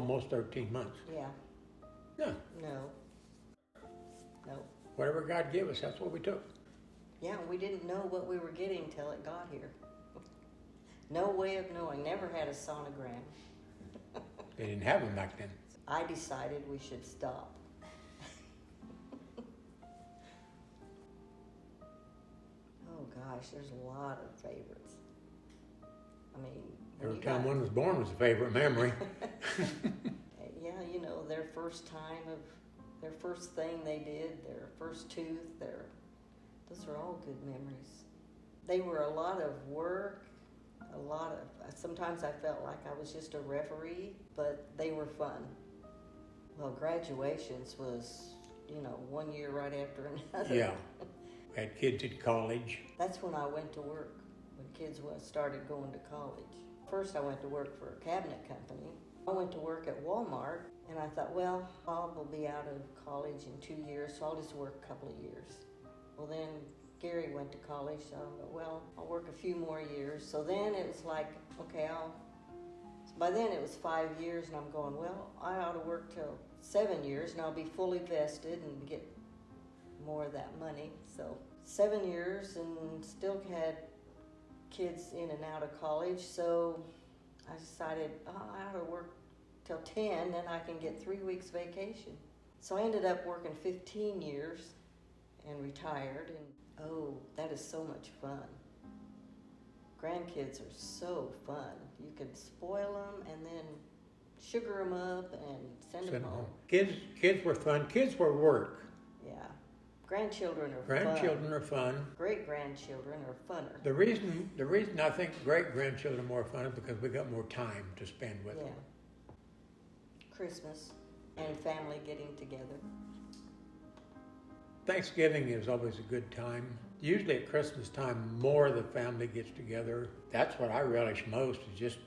almost 13 months. Yeah. No. No. No. Whatever God gave us, that's what we took. Yeah, we didn't know what we were getting till it got here. No way of knowing. Never had a sonogram. They didn't have them back then. I decided we should stop. Oh gosh, there's a lot of favorites. I mean, Every time one was born was a favorite memory. yeah, you know, their first time of their first thing they did, their first tooth, those are all good memories. They were a lot of work, sometimes I felt like I was just a referee, but they were fun. Well, graduations was, you know, 1 year right after another. Yeah. We had kids in college. That's when I went to work, when kids started going to college. First I went to work for a cabinet company. I went to work at Walmart, and I thought, well, Bob will be out of college in 2 years, so I'll just work a couple of years. Well, then Gary went to college, so I thought, well, I'll work a few more years. So then it was like, okay, by then it was 5 years, and I'm going, well, I ought to work till 7 years, and I'll be fully vested and get more of that money. So 7 years, and still had kids in and out of college, so I decided, I ought to work till 10, then I can get 3 weeks vacation. So I ended up working 15 years and retired, and oh, that is so much fun. Grandkids are so fun. You can spoil them and then sugar them up and send them home. Kids were fun. Kids were work. Yeah. Grandchildren are Grandchildren are fun. Great-grandchildren are funner. The reason I think great-grandchildren are more fun is because we got more time to spend with them. Christmas and family getting together. Thanksgiving is always a good time. Usually at Christmas time, more of the family gets together. That's what I relish most, is just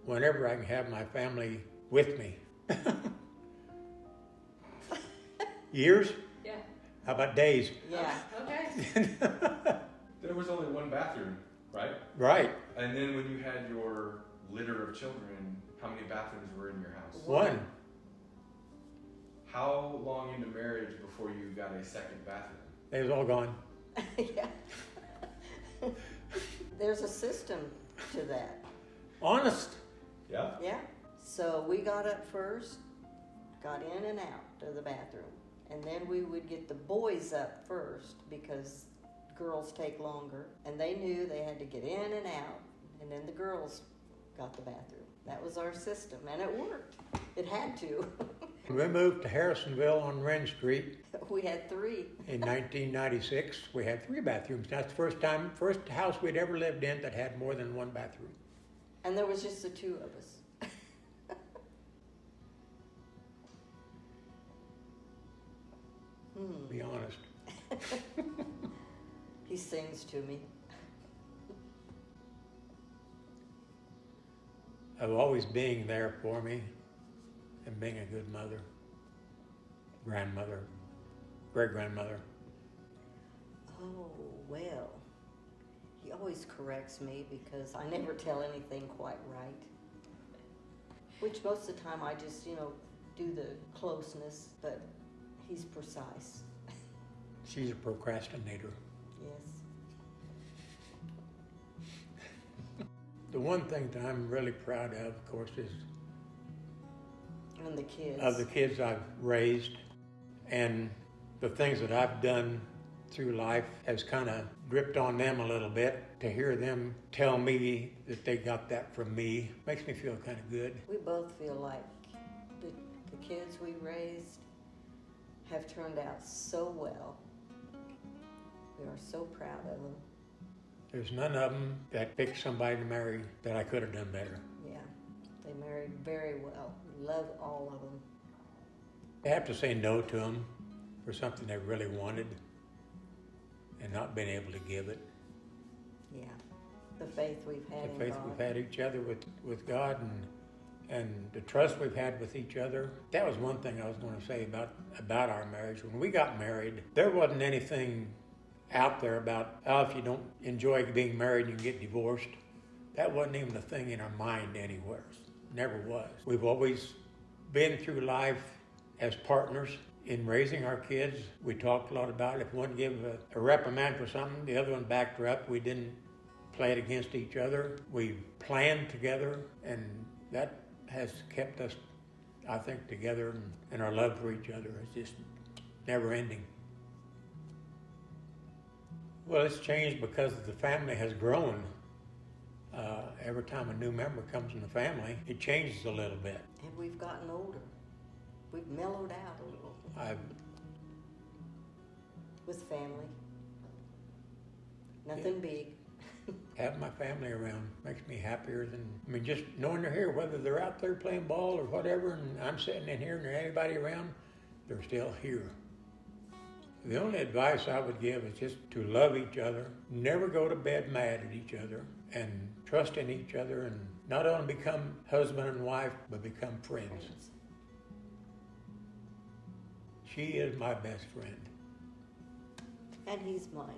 whenever I can have my family with me. Years? Yeah. How about days? Yeah. Okay. There was only one bathroom, right? Right. And then when you had your litter of children, how many bathrooms were in your house? One. How long into marriage before you got a second bathroom? They was all gone. Yeah. There's a system to that. Honest. Yeah? Yeah. So we got up first, got in and out of the bathroom. And then we would get the boys up first because girls take longer. And they knew they had to get in and out. And then the girls got the bathroom. That was our system. And it worked. It had to. We moved to Harrisonville on Wren Street We had 3. in 1996. We had 3 bathrooms. That's the first house we'd ever lived in that had more than one bathroom. And there was just the 2 of us. Be honest. He sings to me. Of always being there for me and being a good mother, grandmother, great-grandmother. Oh, well. He always corrects me because I never tell anything quite right. Which most of the time I just, do the closeness, but he's precise. She's a procrastinator. Yes. The one thing that I'm really proud of course, is And the kids. of the kids I've raised, and the things that I've done through life has kind of dripped on them a little bit. To hear them tell me that they got that from me makes me feel kind of good. We both feel like the kids we raised have turned out so well. We are so proud of them. There's none of them that picked somebody to marry that I could have done better. Yeah, they married very well. Love all of them. I have to say no to them for something they really wanted and not being able to give it. Yeah, the faith we've had in The faith God. we've had each other with God and the trust we've had with each other. That was one thing I was going to say about our marriage. When we got married, there wasn't anything out there about, if you don't enjoy being married, you can get divorced. That wasn't even a thing in our mind anywhere. Never was. We've always been through life as partners in raising our kids. We talked a lot about it. If one gave a reprimand for something, the other one backed her up. We didn't play it against each other. We planned together, and that has kept us, I think, together, and our love for each other is just never ending. Well, it's changed because the family has grown. Every time a new member comes in the family, it changes a little bit. And we've gotten older. We've mellowed out a little with family. Nothing big. Having my family around makes me happier than, just knowing they're here, whether they're out there playing ball or whatever, and I'm sitting in here and there's anybody around, they're still here. The only advice I would give is just to love each other, never go to bed mad at each other, and trust in each other, and not only become husband and wife, but become friends. She is my best friend. And he's mine.